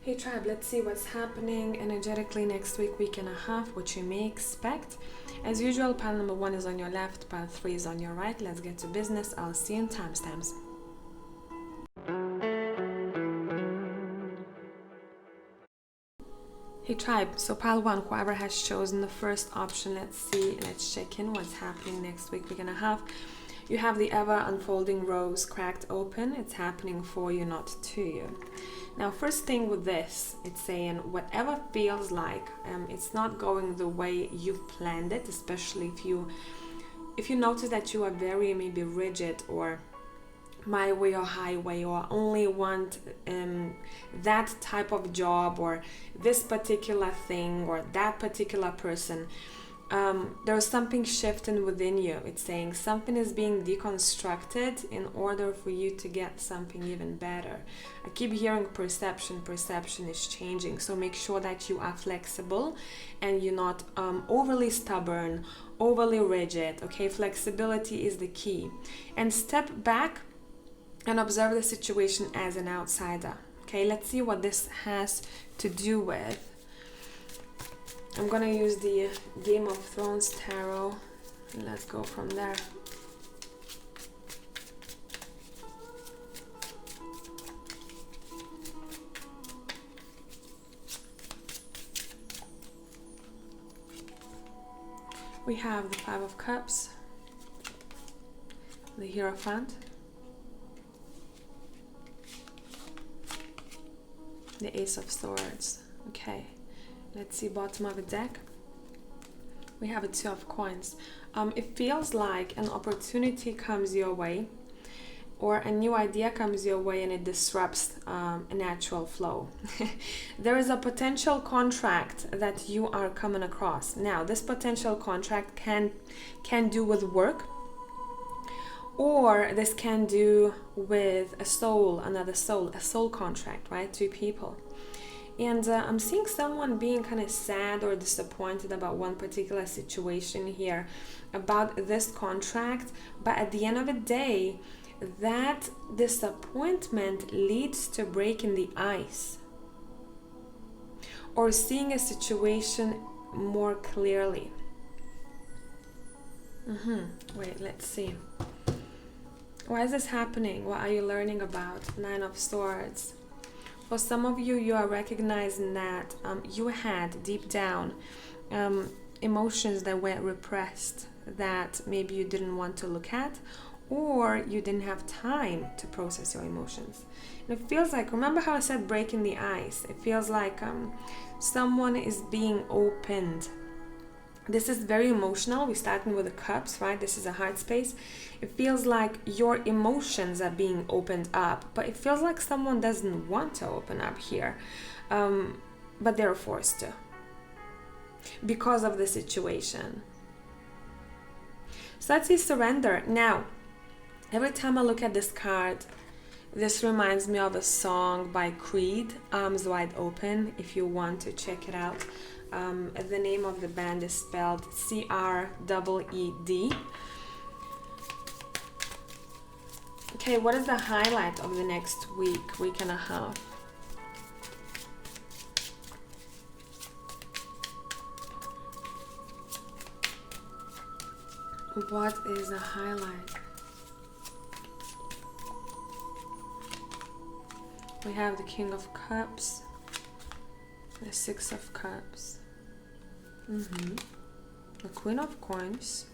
Hey tribe, let's see what's happening energetically next week and a half, what you may expect. As usual, pile number 1 is on your left, pile 3 is on your right. Let's get to business. I'll see you in timestamps. Hey tribe, so pile 1, whoever has chosen the first option, let's check in what's happening next week and a half. You have the ever unfolding rose cracked open. It's happening for you, not to you. Now, first thing with this, it's saying whatever feels like it's not going the way you planned it, especially if you notice that you are very maybe rigid or my way or highway, or only want that type of job or this particular thing or that particular person. There's something shifting within you. It's saying something is being deconstructed in order for you to get something even better. I keep hearing perception is changing, so make sure that you are flexible and you're not overly stubborn, overly rigid. Okay, flexibility is the key, and step back and observe the situation as an outsider. Okay, let's see what this has to do with. I'm gonna use the Game of Thrones tarot, and let's go from there. We have the 5 of Cups, the Hierophant, the Ace of Swords. Okay. Let's see, bottom of the deck. We have a 2 of Coins. It feels like an opportunity comes your way, or a new idea comes your way, and it disrupts a natural flow. There is a potential contract that you are coming across. Now, this potential contract can do with work, or this can do with a soul, a soul contract, right? 2 people. And I'm seeing someone being kind of sad or disappointed about one particular situation here, about this contract. But at the end of the day, that disappointment leads to breaking the ice or seeing a situation more clearly. Wait, let's see. Why is this happening? What are you learning about? 9 of Swords. For some of you, you are recognizing that you had deep down emotions that were repressed, that maybe you didn't want to look at, or you didn't have time to process your emotions. And it feels like, remember how I said breaking the ice? It feels like someone is being opened. This is very emotional. We're starting with the Cups, right? This is a heart space. It feels like your emotions are being opened up, but it feels like someone doesn't want to open up here, but they're forced to because of the situation. So let's see, surrender. Now, every time I look at this card, this reminds me of a song by Creed, Arms Wide Open, if you want to check it out. The name of the band is spelled C-R-E-E-D. Okay, what is the highlight of the next week and a half? What is the highlight? We have the King of Cups, the 6 of Cups, the Queen of Coins,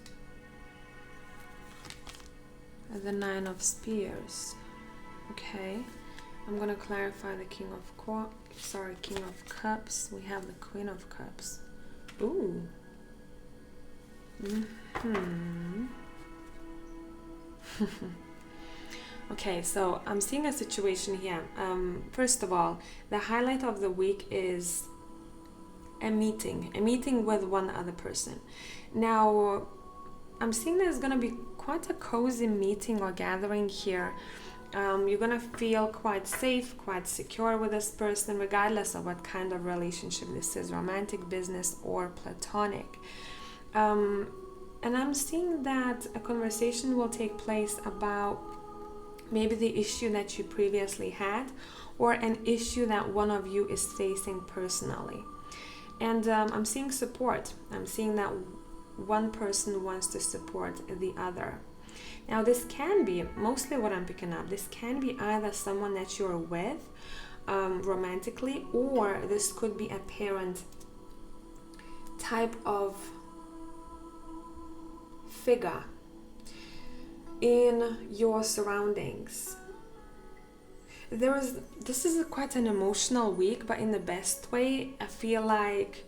and the 9 of Spears. Okay, I'm gonna clarify the King of Cups. We have the Queen of Cups. Ooh. Okay, so I'm seeing a situation here. First of all, the highlight of the week is a meeting with one other person. Now, I'm seeing there's going to be quite a cozy meeting or gathering here. You're going to feel quite safe, quite secure with this person, regardless of what kind of relationship this is, romantic, business, or platonic. And I'm seeing that a conversation will take place about maybe the issue that you previously had, or an issue that one of you is facing personally. And I'm seeing support. I'm seeing that one person wants to support the other. Now this can be, mostly what I'm picking up, this can be either someone that you're with romantically, or this could be a parent type of figure in your surroundings. This is quite an emotional week, but in the best way. I feel like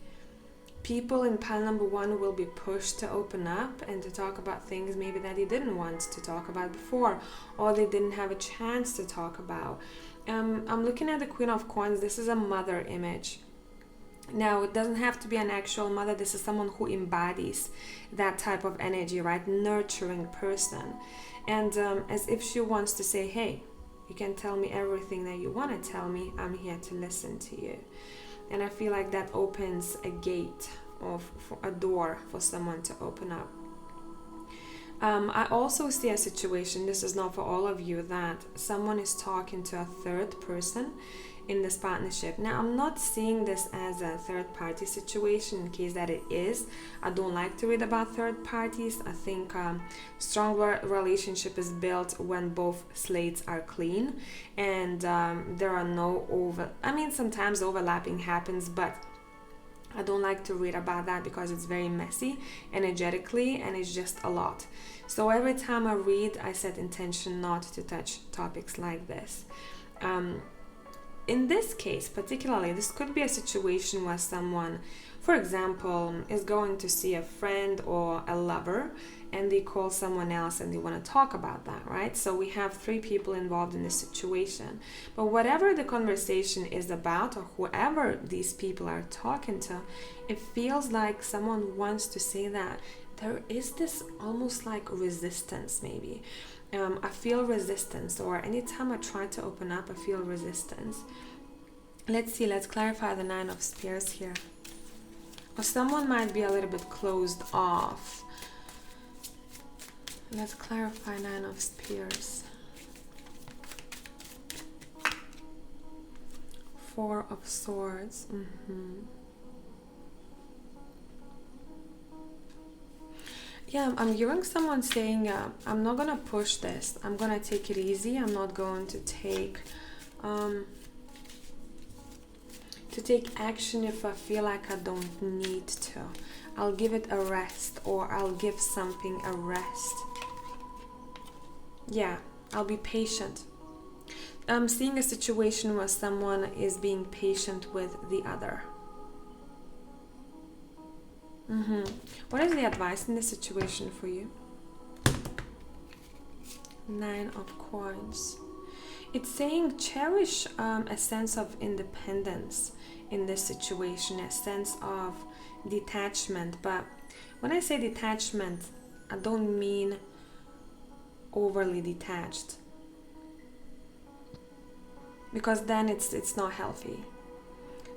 people in pile number 1 will be pushed to open up and to talk about things maybe that they didn't want to talk about before, or they didn't have a chance to talk about. I'm looking at the Queen of Coins. This is a mother image. Now, it doesn't have to be an actual mother. This is someone who embodies that type of energy, right? Nurturing person. And as if she wants to say, hey, you can tell me everything that you want to tell me. I'm here to listen to you. And I feel like that opens a gate or a door for someone to open up. I also see a situation, this is not for all of you, that someone is talking to a third person in this partnership. Now, I'm not seeing this as a third party situation, in case that it is. I don't like to read about third parties. I think stronger relationship is built when both slates are clean and there are no sometimes overlapping happens, but I don't like to read about that because it's very messy energetically and it's just a lot. So every time I read, I set intention not to touch topics like this. In this case particularly, this could be a situation where someone, for example, is going to see a friend or a lover and they call someone else and they want to talk about that, right? So we have 3 people involved in this situation. But whatever the conversation is about, or whoever these people are talking to, it feels like someone wants to say that there is this almost like resistance maybe. I feel resistance, or anytime I try to open up, I feel resistance. Let's clarify the 9 of Spears here. Or someone might be a little bit closed off. Let's clarify 9 of Spears. 4 of Swords. Yeah, I'm hearing someone saying, I'm not gonna push this. I'm gonna take it easy. I'm not going to take action if I feel like I don't need to. I'll give it a rest, or I'll give something a rest. Yeah, I'll be patient. I'm seeing a situation where someone is being patient with the other. What is the advice in this situation for you? 9 of Coins. It's saying cherish a sense of independence in this situation, a sense of detachment. But when I say detachment, I don't mean overly detached, because then it's not healthy.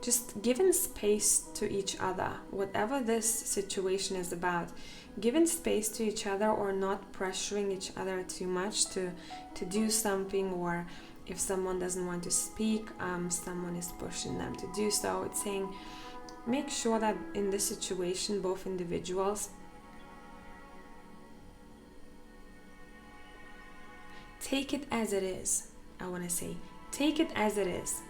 Just giving space to each other, whatever this situation is about, giving space to each other, or not pressuring each other too much to do something, or if someone doesn't want to speak, someone is pushing them to do so. It's saying make sure that in this situation, both individuals take it as it is. I want to say take it as it is.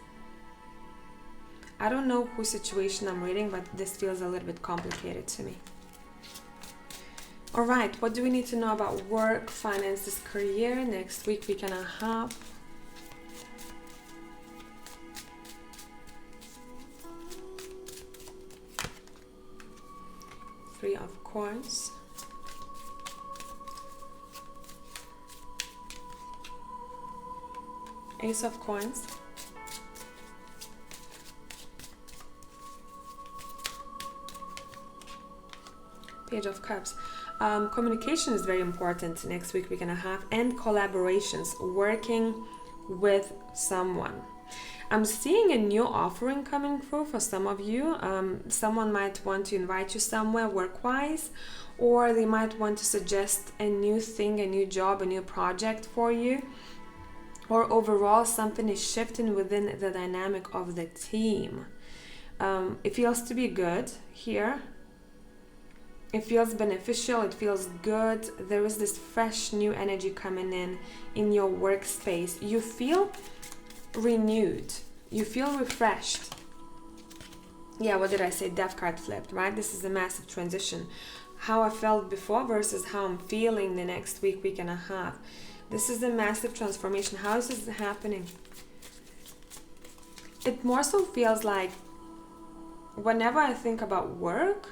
I don't know whose situation I'm reading, but this feels a little bit complicated to me. All right, what do we need to know about work, finances, career? Next week and a half. Three of Coins. Ace of Coins. Page of Cups. Communication is very important next week and a half, and collaborations, working with someone. I'm seeing a new offering coming through for some of you. Someone might want to invite you somewhere work-wise, or they might want to suggest a new thing, a new job, a new project for you. or overall something is shifting within the dynamic of the team. It feels to be good here. It feels beneficial, it feels good. There is this fresh new energy coming in your workspace. You feel renewed, you feel refreshed. Yeah, what did I say? Death card flipped, right? This is a massive transition. How I felt before versus how I'm feeling the next week and a half. This is a massive transformation. How is this happening? It more so feels like whenever I think about work,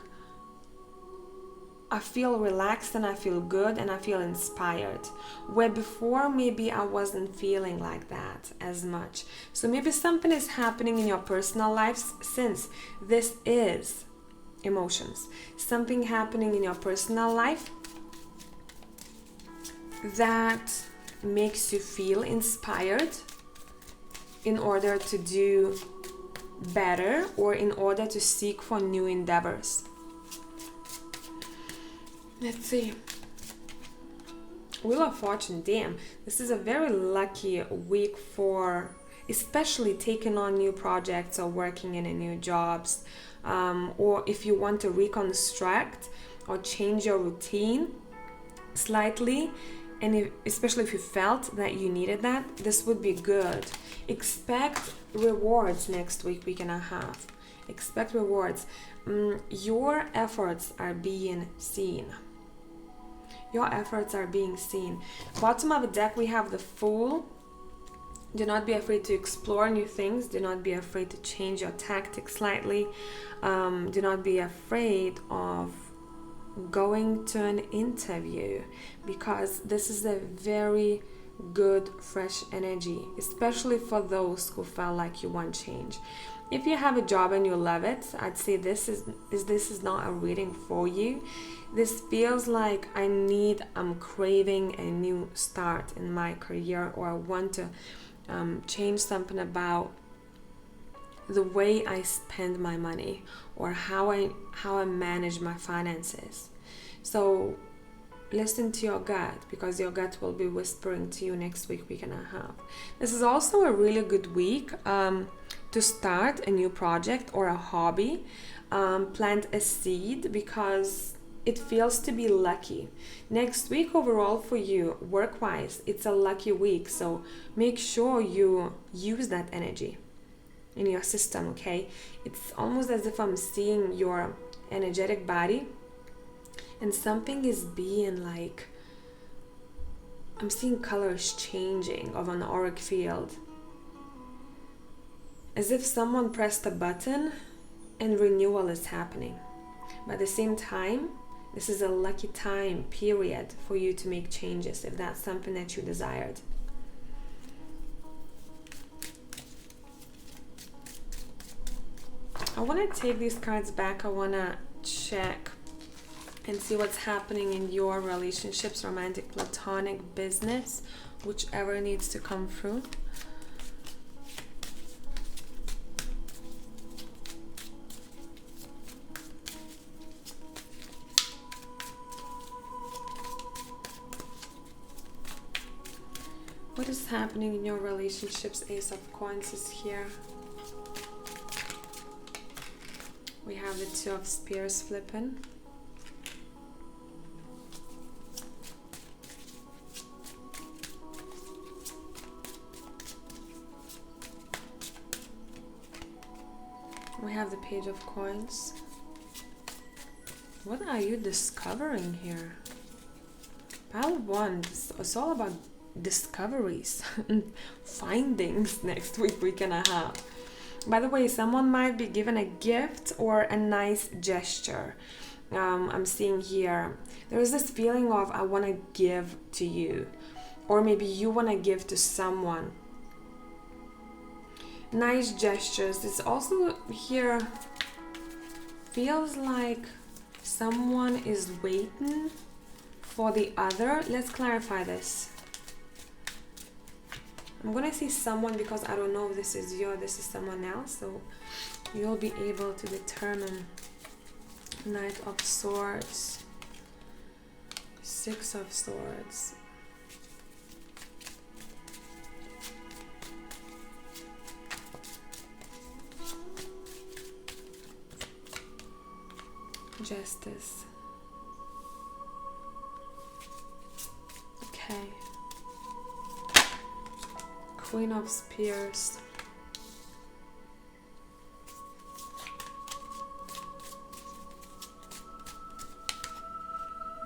I feel relaxed and I feel good and I feel inspired. Where before maybe I wasn't feeling like that as much. So maybe something is happening in your personal life, since this is emotions. Something happening in your personal life that makes you feel inspired in order to do better or in order to seek for new endeavors. Let's see. Wheel of Fortune, damn. This is a very lucky week for especially taking on new projects or working in a new jobs. Or if you want to reconstruct or change your routine slightly, and especially if you felt that you needed that, this would be good. Expect rewards next week and a half. Expect rewards. Your efforts are being seen. Your efforts are being seen. Bottom of the deck, we have the Fool. Do not be afraid to explore new things. Do not be afraid to change your tactics slightly. Do not be afraid of going to an interview, because this is a very good fresh energy, especially for those who felt like you want change. If you have a job and you love it, I'd say this is not a reading for you. This feels like I'm craving a new start in my career, or I want to change something about the way I spend my money or how I manage my finances. So listen to your gut, because your gut will be whispering to you next week and a half. This is also a really good week to start a new project or a hobby. Plant a seed, because it feels to be lucky. Next week overall for you, work-wise, it's a lucky week. So make sure you use that energy in your system, okay? It's almost as if I'm seeing your energetic body and something is being like, I'm seeing colors changing of an auric field. As if someone pressed a button and renewal is happening. But at the same time, this is a lucky time period for you to make changes if that's something that you desired. I want to take these cards back. I want to check and see what's happening in your relationships, romantic, platonic, business, whichever needs to come through. What is happening in your relationships? Ace of Coins is here. We have the Two of Spears flipping. We have the Page of Coins. What are you discovering here? Pile of Wands. It's all about discoveries and findings next week and a half. By the way, someone might be given a gift or a nice gesture. I'm seeing here, there is this feeling of I want to give to you, or maybe you want to give to someone. Nice gestures. It's also here feels like someone is waiting for the other. Let's clarify this. I'm gonna see someone because I don't know if this is you or this is someone else, so you'll be able to determine. Knight of Swords, Six of Swords, Justice. Okay. Queen of Spears.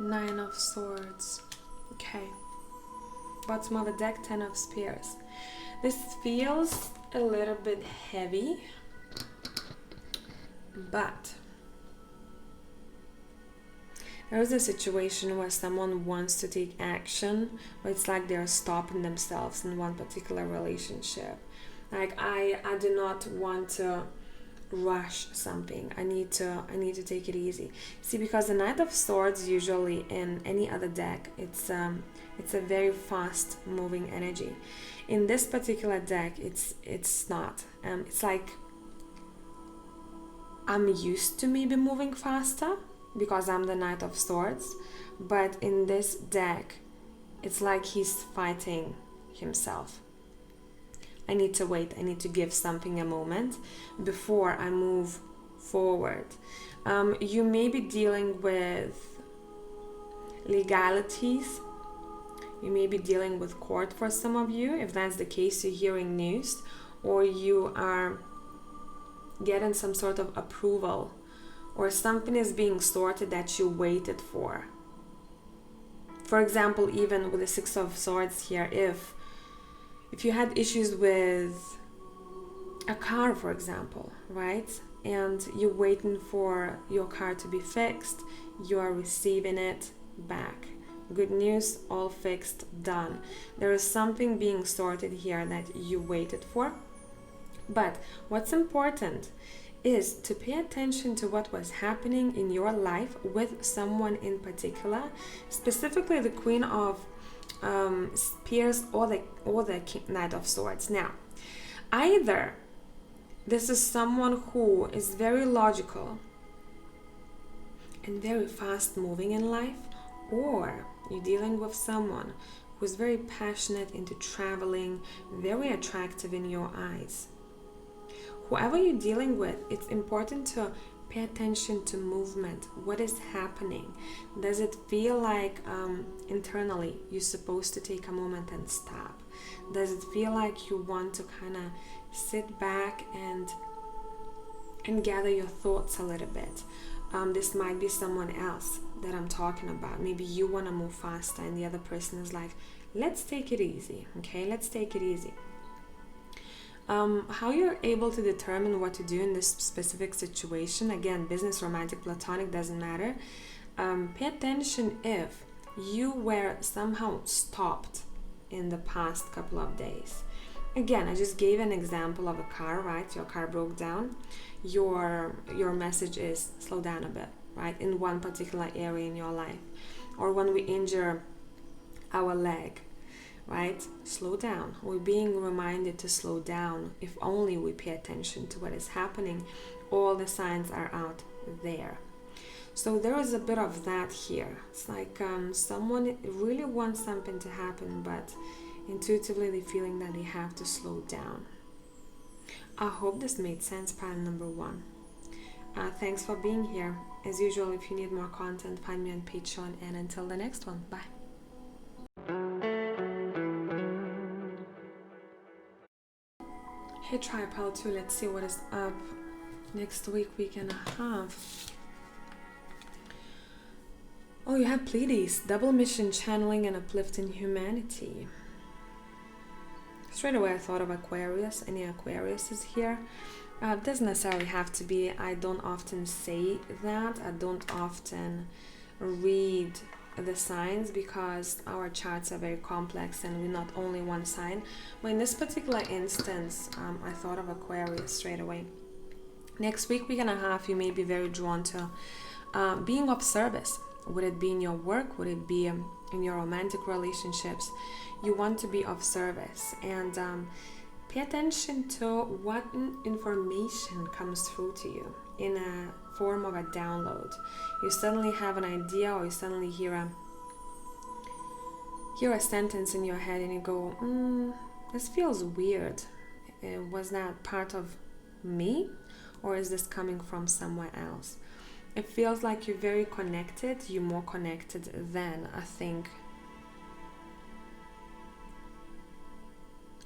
Nine of Swords. Okay. Bottom of the deck, Ten of Spears. This feels a little bit heavy, but there is a situation where someone wants to take action, but it's like they're stopping themselves in one particular relationship. Like I do not want to rush something. I need to take it easy. See, because the Knight of Swords usually in any other deck, it's a very fast moving energy. In this particular deck, it's not. It's like I'm used to maybe moving faster because I'm the Knight of Swords, but in this deck, it's like he's fighting himself. I need to wait. I need to give something a moment before I move forward. You may be dealing with legalities. You may be dealing with court for some of you. If that's the case, you're hearing news, or you are getting some sort of approval, or something is being sorted that you waited for. For example, even with the Six of Swords here, if you had issues with a car, for example, right? And you're waiting for your car to be fixed, you are receiving it back. Good news, all fixed, done. There is something being sorted here that you waited for. But what's important is to pay attention to what was happening in your life with someone in particular, specifically the Queen of Spears or the Knight of Swords. Now, either this is someone who is very logical and very fast moving in life, or you're dealing with someone who's very passionate into traveling, very attractive in your eyes. Whoever you're dealing with, it's important to pay attention to movement. What is happening? Does it feel like internally you're supposed to take a moment and stop? Does it feel like you want to kind of sit back and gather your thoughts a little bit? This might be someone else that I'm talking about. Maybe you want to move faster and the other person is like, let's take it easy, okay? Let's take it easy. How you're able to determine what to do in this specific situation, again, business, romantic, platonic, doesn't matter. Pay attention if you were somehow stopped in the past couple of days. Again, I just gave an example of a car, right? Your car broke down. Your message is slow down a bit, right? In one particular area in your life. Or when we injure our leg, right? Slow down. We're being reminded to slow down if only we pay attention to what is happening. All the signs are out there. So there is a bit of that here. It's like someone really wants something to happen, but intuitively they're feeling that they have to slow down. I hope this made sense, pile number one. Thanks for being here. As usual, if you need more content, find me on Patreon, and until the next one, bye. Hey Tripile 2, let's see what is up next week and a half. Oh, you have Pleiades, double mission, channeling and uplifting humanity. Straight away I thought of Aquarius. Any Aquarius is here. Doesn't necessarily have to be. I don't often say that. I don't often read the signs because our charts are very complex and we're not only one sign. But in this particular instance, I thought of Aquarius straight away. Next week and a half, you may be very drawn to being of service. Would it be in your work? Would it be in your romantic relationships? You want to be of service, and pay attention to what information comes through to you in a form of a download. You suddenly have an idea, or you suddenly hear a sentence in your head and you go, this feels weird. Was that part of me, or is this coming from somewhere else? It feels like you're very connected. You're more connected than I think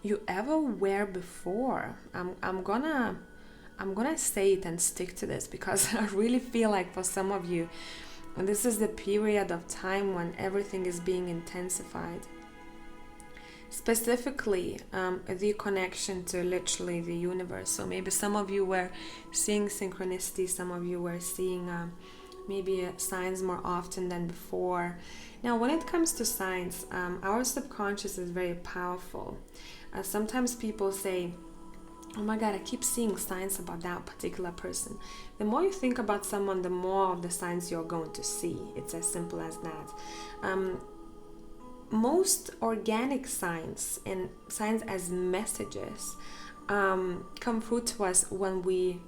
you ever were before. I'm gonna say it and stick to this, because I really feel like for some of you, and this is the period of time when everything is being intensified. Specifically, the connection to literally the universe. So maybe some of you were seeing synchronicity, some of you were seeing maybe signs more often than before. Now, when it comes to signs, our subconscious is very powerful. Sometimes people say, oh my God, I keep seeing signs about that particular person. The more you think about someone, the more of the signs you're going to see. It's as simple as that. Most organic signs and signs as messages come through to us when we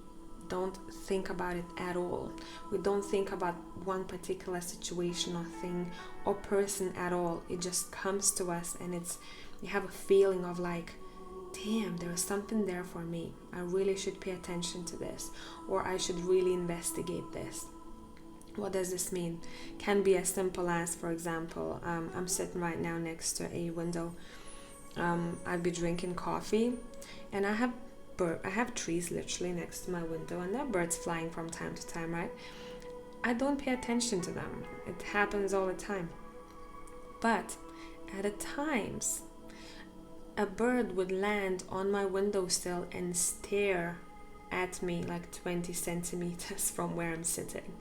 don't think about it at all. We don't think about one particular situation or thing or person at all. It just comes to us, and you have a feeling of like, damn, there is something there for me. I really should pay attention to this, or I should really investigate this. What does this mean? Can be as simple as, for example, I'm sitting right now next to a window. I'd be drinking coffee, and I have trees literally next to my window, and there are birds flying from time to time, right? I don't pay attention to them. It happens all the time. But at times, a bird would land on my windowsill and stare at me like 20 centimeters from where I'm sitting.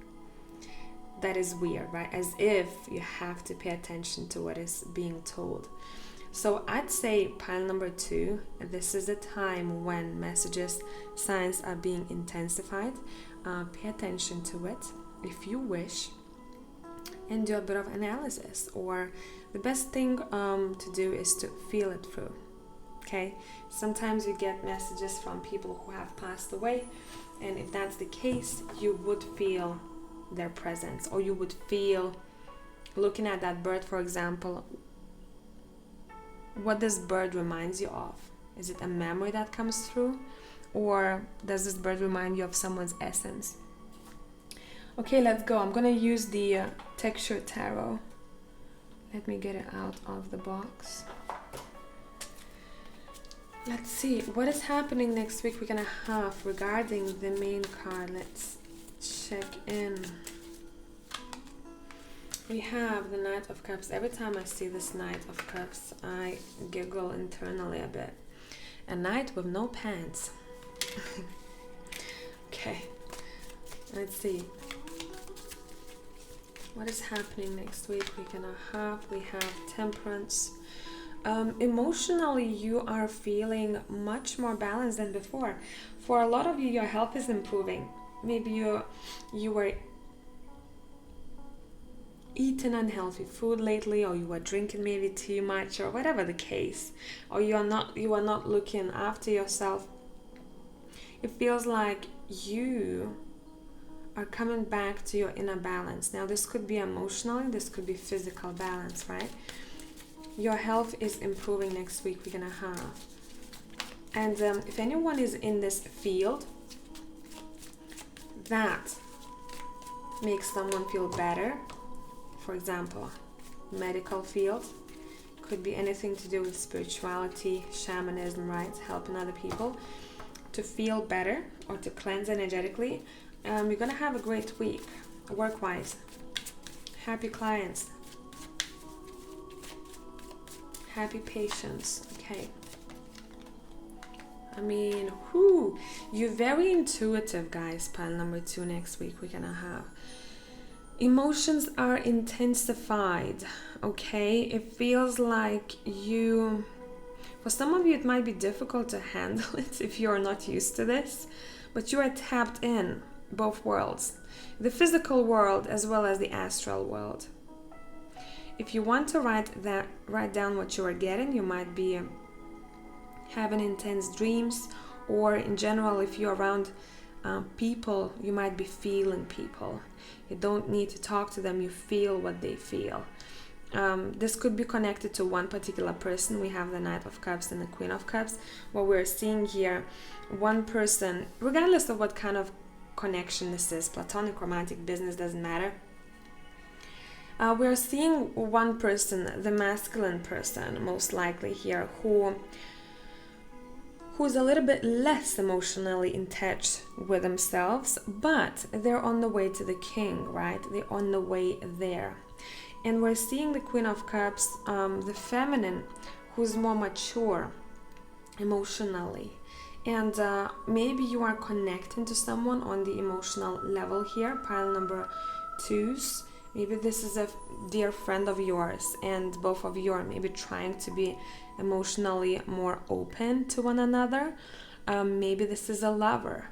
That is weird, right? As if you have to pay attention to what is being told. So I'd say pile number 2, this is the time when messages, signs are being intensified. Pay attention to it if you wish, and do a bit of analysis. Or the best thing to do is to feel it through. Okay? Sometimes you get messages from people who have passed away, and if that's the case, you would feel their presence, or you would feel, looking at that bird, for example, what this bird reminds you of. Is it a memory that comes through, or does this bird remind you of someone's essence? Okay, let's go. I'm gonna use the texture tarot. Let me get it out of the box. Let's see what is happening next week. We're gonna have regarding the main card. Let's check in. We have the Knight of Cups. Every time I see this Knight of Cups, I giggle internally a bit. A knight with no pants. Okay, let's see what is happening next week. We have Temperance. Emotionally, you are feeling much more balanced than before. For a lot of you, your health is improving. Maybe you were eating unhealthy food lately, or you were drinking maybe too much, or whatever the case, or you are not looking after yourself. It feels like you are coming back to your inner balance. Now, this could be emotional, this could be physical balance, right? Your health is improving next week. We're gonna have, and if anyone is in this field that makes someone feel better, for example, medical field, could be anything to do with spirituality, shamanism, right? Helping other people to feel better or to cleanse energetically. You're gonna have a great week, work-wise. Happy clients, happy patients. Okay. I mean, you're very intuitive, guys. Pile number 2 next week. We're gonna have emotions are intensified. Okay, it feels like for some of you, it might be difficult to handle it if you're not used to this, but you are tapped in both worlds, the physical world as well as the astral world. If you want to write down what you are getting, you might be having intense dreams, or in general, if you're around people, you might be feeling people. You don't need to talk to them, you feel what they feel. This could be connected to one particular person. We have the Knight of Cups and the Queen of Cups. What we're seeing here, one person, regardless of what kind of connection this is, platonic, romantic, business, doesn't matter. We're seeing one person, the masculine person, most likely here, who's a little bit less emotionally in touch with themselves, but they're on the way to the king, right? They're on the way there. And we're seeing the Queen of Cups, the feminine, who's more mature emotionally. And maybe you are connecting to someone on the emotional level here, pile number 2s. Maybe this is a dear friend of yours, and both of you are maybe trying to be emotionally more open to one another. Maybe this is a lover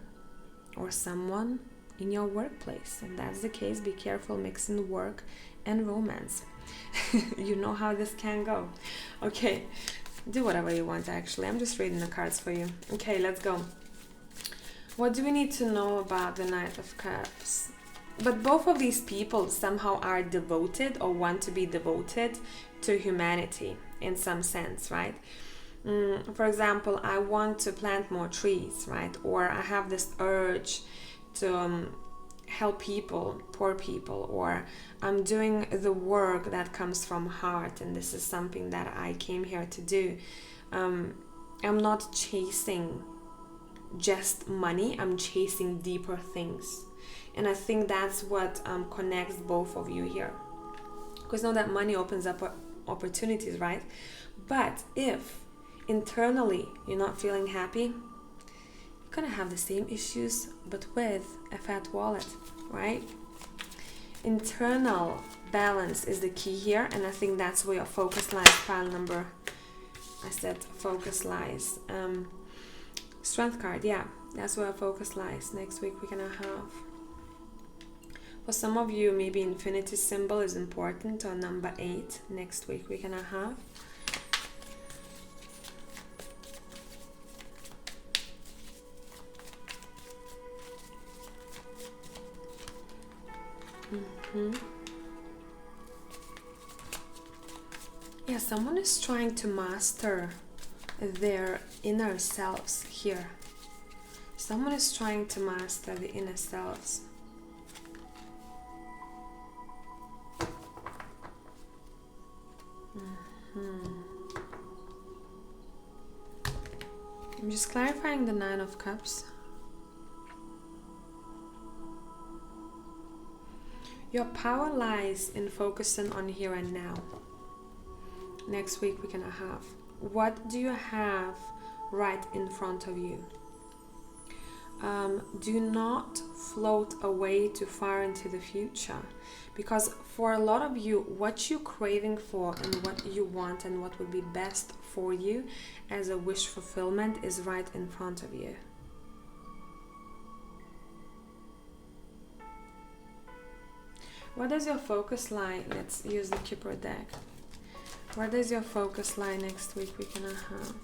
or someone in your workplace. If that's the case, be careful mixing work and romance. You know how this can go. Okay, do whatever you want actually. I'm just reading the cards for you. Okay, let's go. What do we need to know about the Knight of Cups? But both of these people somehow are devoted or want to be devoted to humanity in some sense, right? For example, I want to plant more trees, right? Or I have this urge to help people, poor people, or I'm doing the work that comes from heart, and this is something that I came here to do. I'm not chasing just money, I'm chasing deeper things. And I think that's what connects both of you here. Because know that money opens up opportunities, right? But if internally you're not feeling happy, you're gonna have the same issues, but with a fat wallet, right? Internal balance is the key here, and I think that's where your focus lies. Pile number, I said focus lies. Strength card, yeah, that's where our focus lies. Next week we're gonna have, for some of you, maybe infinity symbol is important, or number 8. Next week we're gonna have. Yeah, someone is trying to master their inner selves here. Someone is trying to master the inner selves. I'm just clarifying the 9 of Cups. Your power lies in focusing on here and now. Next week we're gonna have, what do you have right in front of you? Do not float away too far into the future, because for a lot of you, what you're craving for and what you want and what would be best for you as a wish fulfillment is right in front of you. Where does your focus lie? Let's use the Kipper deck. Where does your focus lie next week? We're gonna have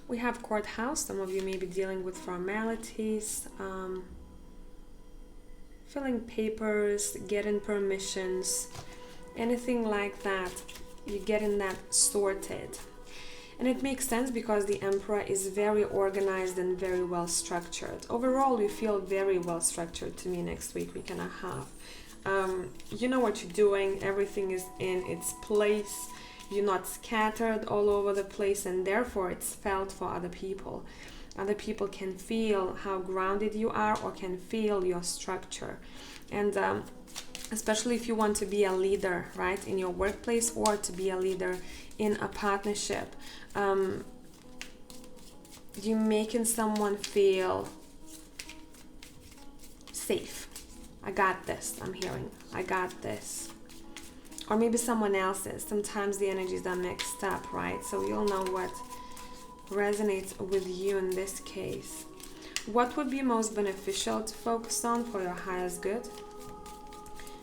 we have courthouse. Some of you may be dealing with formalities, filling papers, getting permissions, anything like that. You're getting that sorted. And it makes sense because the Emperor is very organized and very well structured. Overall, you feel very well structured to me next week. We're gonna have, you know what you're doing. Everything is in its place. You're not scattered all over the place, and therefore it's felt for other people. Other people can feel how grounded you are or can feel your structure. And especially if you want to be a leader, right, in your workplace, or to be a leader in a partnership. You're making someone feel safe. I got this, I'm hearing. I got this. Or maybe someone else's. Sometimes the energies are mixed up, right? So you'll know what resonates with you in this case. What would be most beneficial to focus on for your highest good?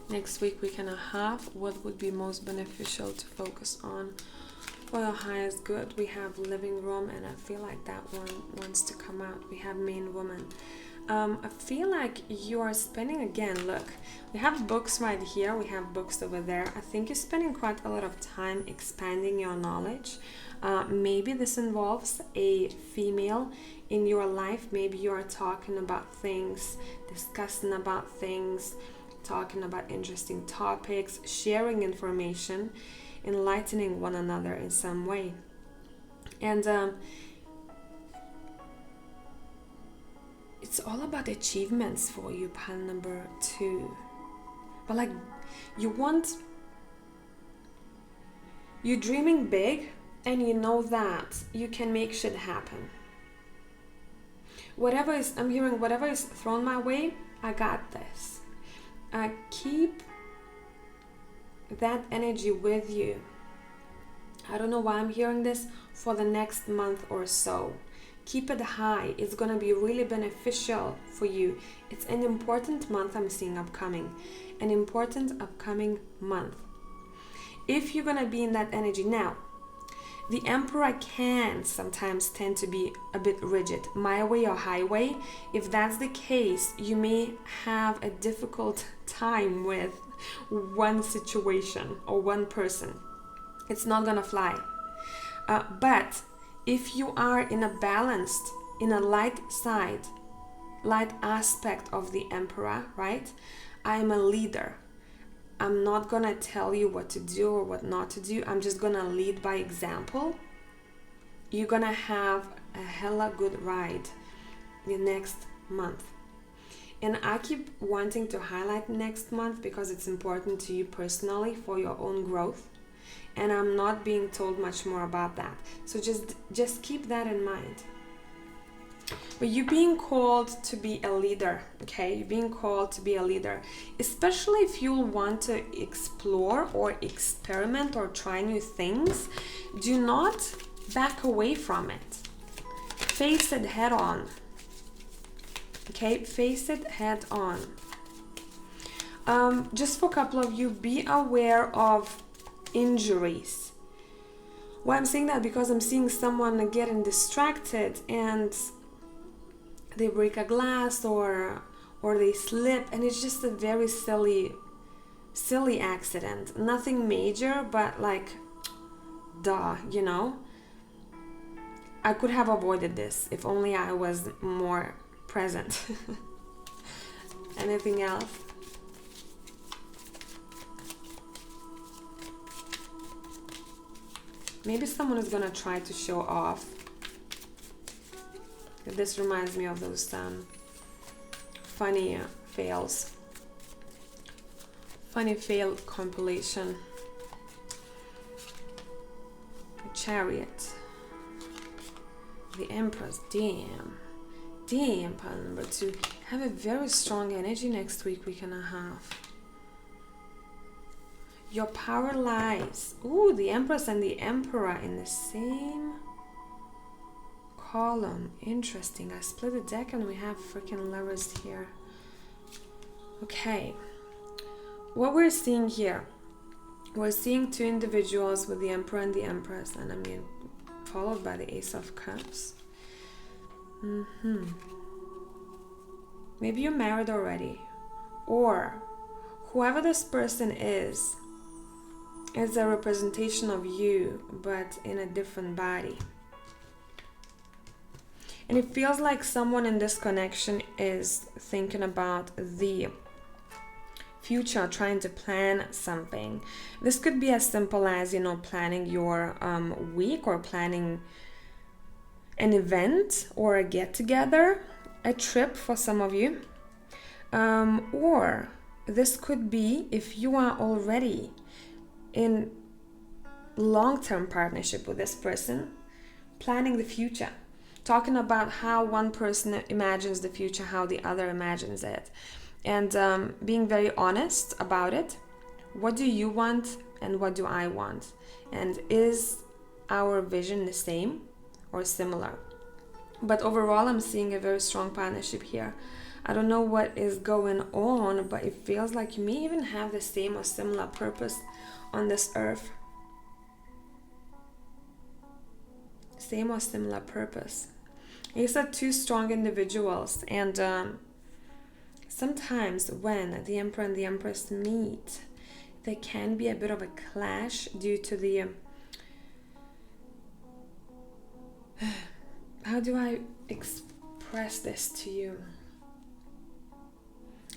Next week we're gonna have what would be most beneficial to focus on for your highest good. We have living room, and I feel like that one wants to come out. We have main woman. I feel like you are spending, again, look, we have books right here, we have books over there. I think you're spending quite a lot of time expanding your knowledge. Maybe this involves a female in your life. Maybe you are talking about things, discussing about things, talking about interesting topics, sharing information, enlightening one another in some way. And it's all about achievements for you, pile number 2. But like, you're dreaming big, and you know that you can make shit happen. I'm hearing whatever is thrown my way, I got this. Keep that energy with you. I don't know why I'm hearing this, for the next month or so. Keep it high. It's going to be really beneficial for you. It's an important month I'm seeing upcoming. An important upcoming month. If you're going to be in that energy now, the Emperor can sometimes tend to be a bit rigid, my way or highway. If that's the case, you may have a difficult time with one situation or one person. It's not gonna fly. But if you are in a balanced, in a light side, light aspect of the Emperor, right? I am a leader. I'm not gonna tell you what to do or what not to do. I'm just gonna lead by example. You're gonna have a hella good ride the next month. And I keep wanting to highlight next month because it's important to you personally for your own growth. And I'm not being told much more about that. So just keep that in mind. But you're being called to be a leader, okay? You're being called to be a leader, especially if you want to explore or experiment or try new things. Do not back away from it. Face it head on, okay? Face it head on. Just for a couple of you, be aware of injuries. Why I'm saying that? Because I'm seeing someone getting distracted and they break a glass or they slip, and it's just a very silly accident. Nothing major, but like, duh, you know? I could have avoided this if only I was more present. Anything else? Maybe someone is gonna try to show off. This reminds me of those funny fails. Funny fail compilation. The Chariot. The Empress. Damn, pile number 2. Have a very strong energy next week and a half. Your power lies. Ooh, the Empress and the Emperor in the same column. Interesting. I split the deck and we have freaking lovers here. Okay. What we're seeing here, we're seeing 2 individuals with the Emperor and the Empress, and I mean, followed by the Ace of Cups. Maybe you're married already, or whoever this person is a representation of you, but in a different body. And it feels like someone in this connection is thinking about the future, trying to plan something. This could be as simple as, you know, planning your week, or planning an event or a get-together, a trip for some of you. Or this could be if you are already in long-term partnership with this person, planning the future. Talking about how one person imagines the future, how the other imagines it. And being very honest about it. What do you want and what do I want? And is our vision the same or similar? But overall, I'm seeing a very strong partnership here. I don't know what is going on, but it feels like you may even have the same or similar purpose on this earth. Same or similar purpose. These are two strong individuals, and sometimes when the Emperor and the Empress meet, there can be a bit of a clash due to the how do I express this to you?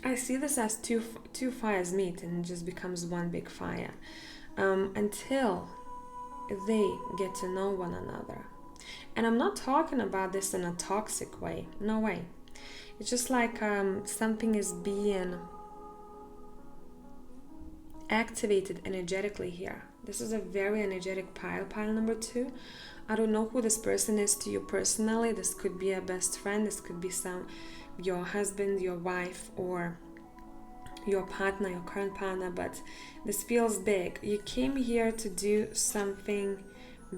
I see this as two fires meet and it just becomes one big fire, until they get to know one another. And I'm not talking about this in a toxic way. No way. It's just like something is being activated energetically here. This is a very energetic pile number 2. I don't know who this person is to you personally. This could be a best friend. This could be your husband, your wife, or your partner, your current partner, but this feels big. You came here to do something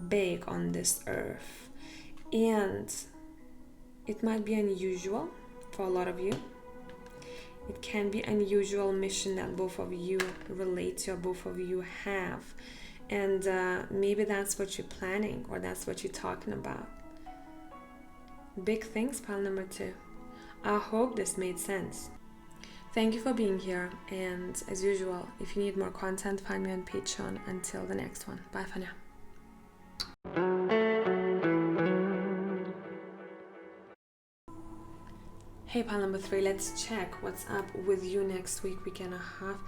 big on this earth, and it might be unusual for a lot of you. It can be unusual mission that both of you relate to or both of you have, and maybe that's what you're planning or that's what you're talking about. Big things, pile number 2. I hope this made sense. Thank you for being here, and as usual, if you need more content, find me on Patreon. Until the next one. Bye for now. Hey, pile number 3, let's check what's up with you next week and a half.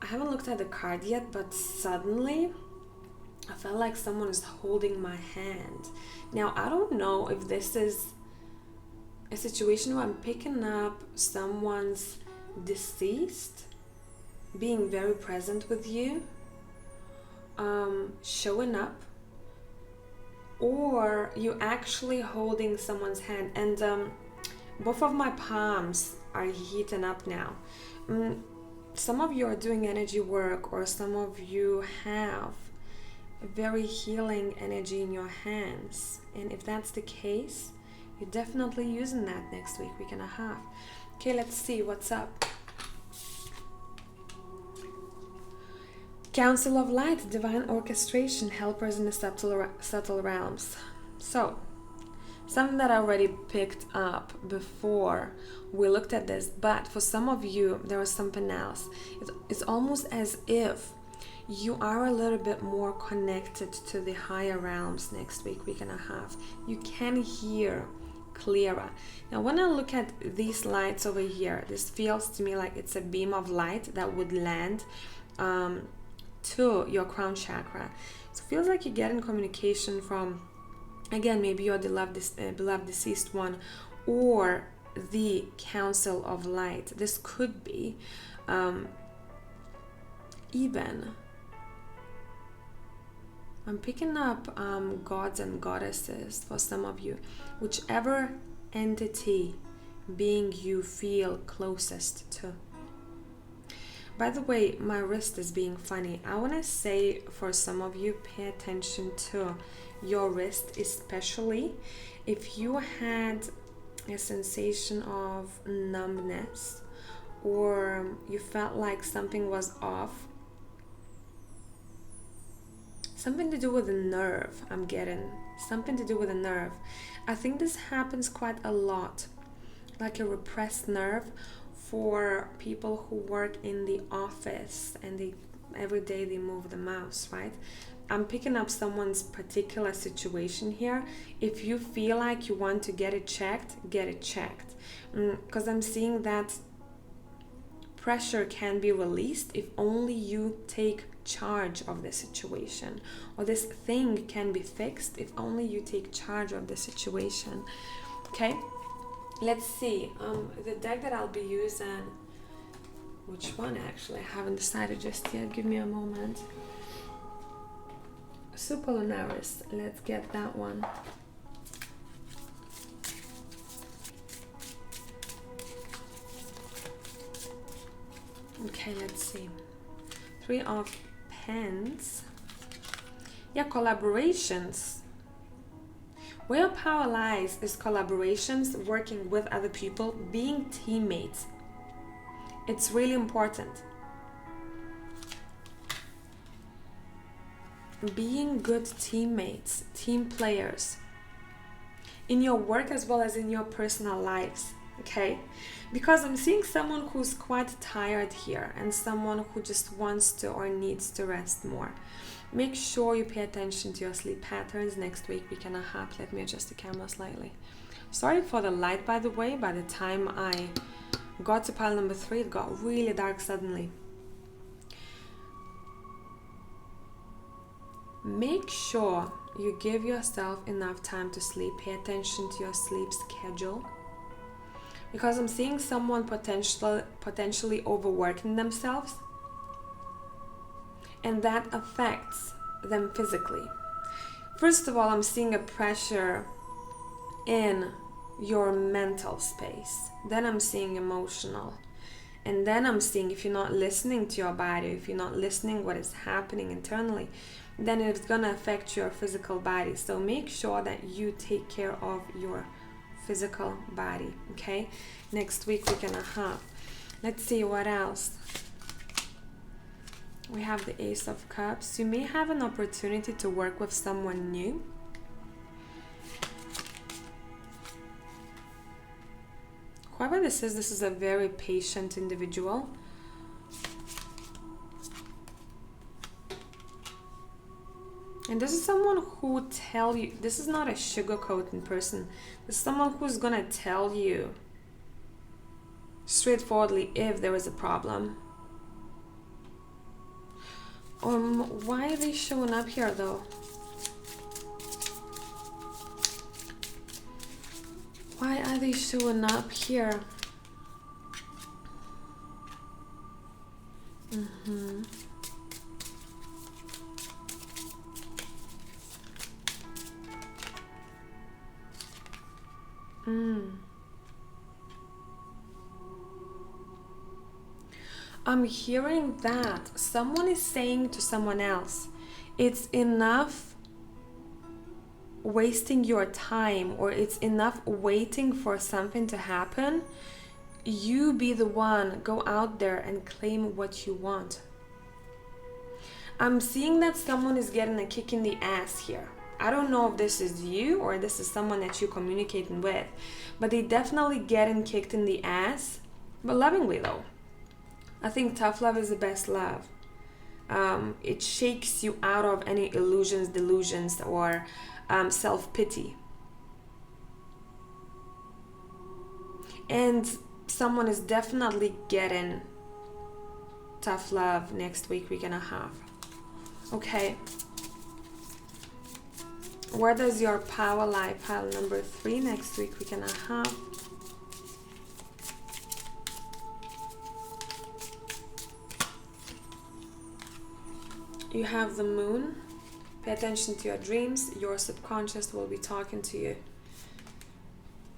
I haven't looked at the card yet, but suddenly I felt like someone is holding my hand. Now, I don't know if this is a situation where I'm picking up someone's deceased, being very present with you, showing up, or you actually holding someone's hand. And both of my palms are heating up now. Some of you are doing energy work, or some of you have very healing energy in your hands. And if that's the case, you're definitely using that next week and a half. Okay, let's see what's up. Council of Light, Divine Orchestration, Helpers in the subtle realms. So, something that I already picked up before we looked at this, but for some of you, there was something else. It's almost as if you are a little bit more connected to the higher realms next week and a half. You can hear clearer. Now, when I look at these lights over here, this feels to me like it's a beam of light that would land to your crown chakra. So it feels like you're getting communication from, again, maybe your beloved deceased one, or the Council of Light. This could be even, I'm picking up gods and goddesses for some of you. Whichever entity, being you feel closest to. By the way, my wrist is being funny. I want to say for some of you, pay attention to your wrist, especially if you had a sensation of numbness or you felt like something was off. Something to do with a nerve, I'm getting. Something to do with a nerve. I think this happens quite a lot, like a repressed nerve for people who work in the office and every day they move the mouse, right? I'm picking up someone's particular situation here. If you feel like you want to get it checked, get it checked. Because I'm seeing that pressure can be released if only you take charge of the situation, or this thing can be fixed if only you take charge of the situation. Okay, let's see. The deck that I'll be using, which one actually, I haven't decided just yet. Give me a moment. Superlunaris, let's get that one. Okay, let's see. 3 of Pens. Yeah, collaborations. Where your power lies is collaborations, working with other people, being teammates. It's really important. Being good teammates, team players. in your work as well as in your personal lives, okay? Because I'm seeing someone who's quite tired here and someone who just wants to or needs to rest more. Make sure you pay attention to your sleep patterns. Next week, week and a half. Let me adjust the camera slightly. Sorry for the light, by the way. By the time I got to pile number 3, it got really dark suddenly. Make sure you give yourself enough time to sleep. Pay attention to your sleep schedule. Because I'm seeing someone potentially overworking themselves, and that affects them physically. First of all, I'm seeing a pressure in your mental space. Then I'm seeing emotional. And then I'm seeing if you're not listening to your body, if you're not listening what is happening internally, then it's gonna affect your physical body. So make sure that you take care of your physical body, okay? Next week, week and a half. Let's see what else. We have the Ace of Cups. You may have an opportunity to work with someone new. Whoever this is a very patient individual. And this is someone who tell you, this is not a sugarcoating person. This is someone who's gonna tell you straightforwardly if there is a problem. Why are they showing up here though? Why are they showing up here? I'm hearing that someone is saying to someone else, it's enough wasting your time, or it's enough waiting for something to happen. You be the one, go out there and claim what you want. I'm seeing that someone is getting a kick in the ass here. I don't know if this is you or this is someone that you're communicating with, but they definitely getting kicked in the ass, but lovingly though. I think tough love is the best love. It shakes you out of any illusions, delusions, or self-pity. And someone is definitely getting tough love next week, week and a half. Okay. Where does your power lie? Pile number 3 next week, week and a half. You have the moon. Pay attention to your dreams. Your subconscious will be talking to you.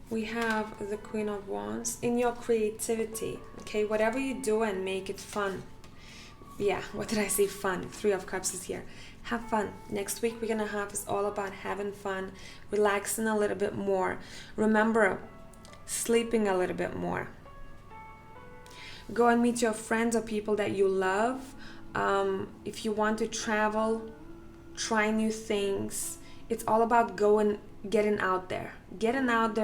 We have the Queen of Wands. In your creativity, okay, whatever you do and make it fun. Yeah, what did I say? Fun. 3 of Cups is here. Have fun. Next week, we're gonna have is all about having fun, relaxing a little bit more. Remember, sleeping a little bit more. Go and meet your friends or people that you love. If you want to travel, try new things. It's all about getting out there,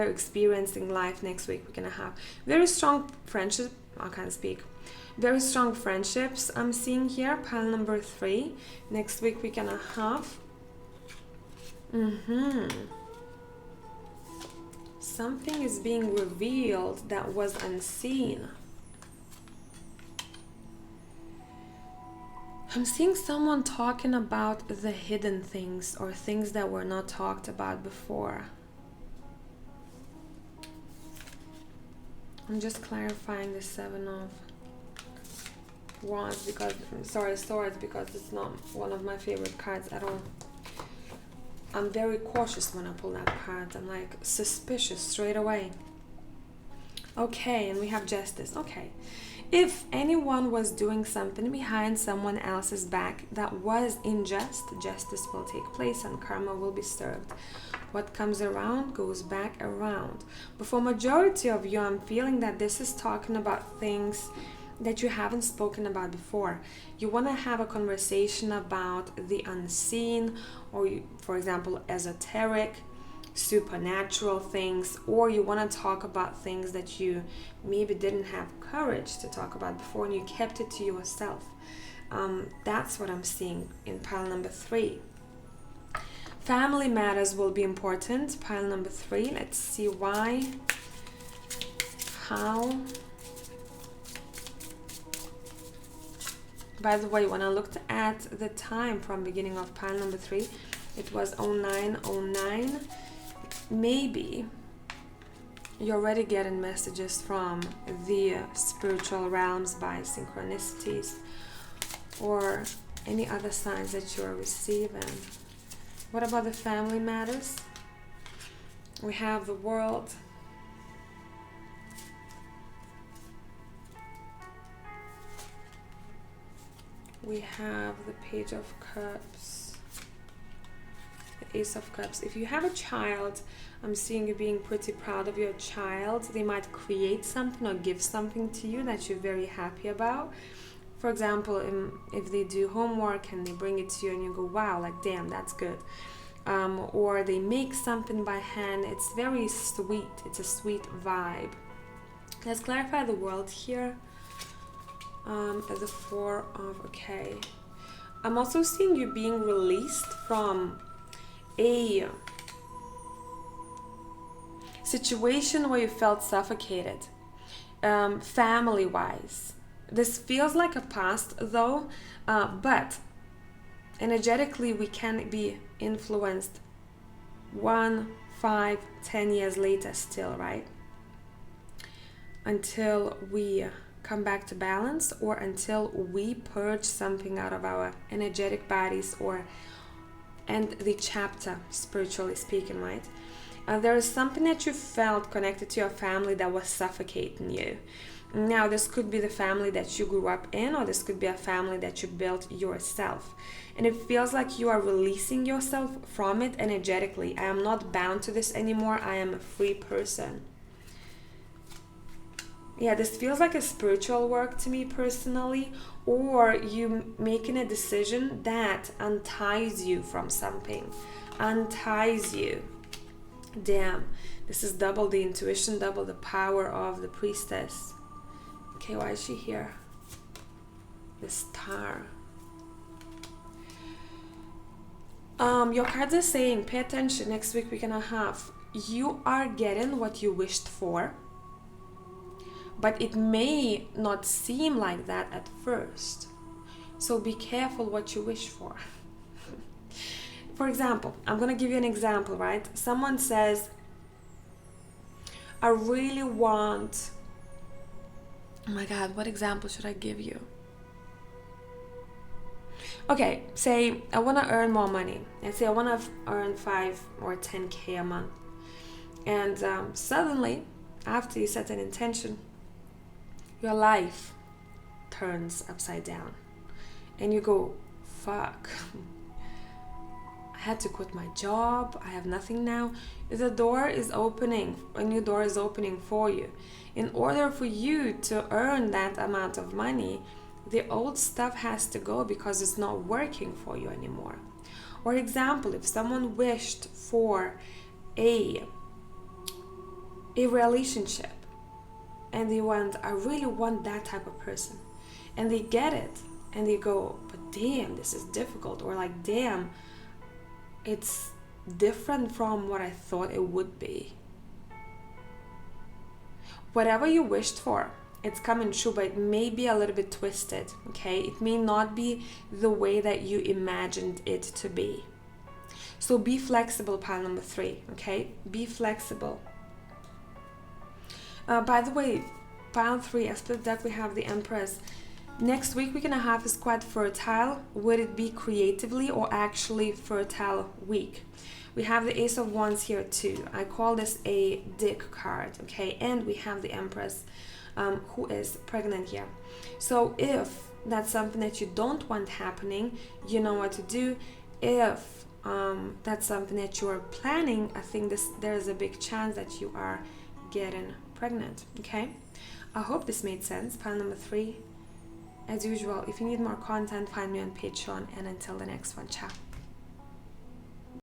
experiencing life. Next week we're gonna have very strong friendship. I can't speak. Very strong friendships I'm seeing here. Pile number 3. Next week we're gonna have something is being revealed that was unseen. I'm seeing someone talking about the hidden things or things that were not talked about before. I'm just clarifying the 7 of Wands because, Swords, because it's not one of my favorite cards at all. I'm very cautious when I pull that card. I'm like suspicious straight away. Okay, and we have Justice. Okay. If anyone was doing something behind someone else's back that was unjust, justice will take place and karma will be served. What comes around goes back around. But for majority of you, I'm feeling that this is talking about things that you haven't spoken about before. You want to have a conversation about the unseen, or for example, esoteric, supernatural things, or you want to talk about things that you maybe didn't have courage to talk about before and you kept it to yourself. That's what I'm seeing in pile number 3. Family matters will be important. Pile number 3. Let's see why, how. By the way, when I looked at the time from beginning of pile number 3, it was 0909. Maybe you're already getting messages from the spiritual realms by synchronicities or any other signs that you're receiving. What about the family matters? We have the World. We have the Page of Cups, the Ace of Cups. If you have a child, I'm seeing you being pretty proud of your child. They might create something or give something to you that you're very happy about. For example, if they do homework and they bring it to you and you go, wow, like, damn, that's good. Or they make something by hand. It's very sweet. It's a sweet vibe. Let's clarify the World here. As a 4 of, okay. I'm also seeing you being released from a situation where you felt suffocated, family-wise. This feels like a past though, but energetically we can be influenced 1, 5, 10 years later still, right? Until we come back to balance, or until we purge something out of our energetic bodies or end the chapter, spiritually speaking, right? There is something that you felt connected to your family that was suffocating you. Now, this could be the family that you grew up in, or this could be a family that you built yourself. And it feels like you are releasing yourself from it energetically. I am not bound to this anymore. I am a free person. Yeah, this feels like a spiritual work to me personally, or you making a decision that unties you from something, unties you. Damn, this is double the intuition, double the power of the Priestess. Okay, why is she here? The Star. Your cards are saying, pay attention, next week and a half. You are getting what you wished for. But it may not seem like that at first. So be careful what you wish for. For example, I'm going to give you an example, right? Someone says, I really want... Oh my God, what example should I give you? Okay, say I want to earn more money. Let's say I want to earn 5 or 10K a month. And suddenly, after you set an intention, your life turns upside down and you go, fuck, I had to quit my job, I have nothing now. The door is opening, a new door is opening for you. In order for you to earn that amount of money, the old stuff has to go because it's not working for you anymore. Or example, if someone wished for a relationship, and they want, I really want that type of person. And they get it. And they go, but damn, this is difficult. Or like, damn, it's different from what I thought it would be. Whatever you wished for, it's coming true, but it may be a little bit twisted, okay? It may not be the way that you imagined it to be. So be flexible, pile number 3, okay? Be flexible. By the way, pile 3, I split deck, we have the Empress. Next week and a half is quite fertile. Would it be creatively or actually fertile week? We have the Ace of Wands here too. I call this a dick card, okay? And we have the Empress who is pregnant here. So if that's something that you don't want happening, you know what to do. If that's something that you are planning, I think there's a big chance that you are getting pregnant, okay? I hope this made sense. Pile number 3. As usual, if you need more content, find me on Patreon, and until the next one, ciao.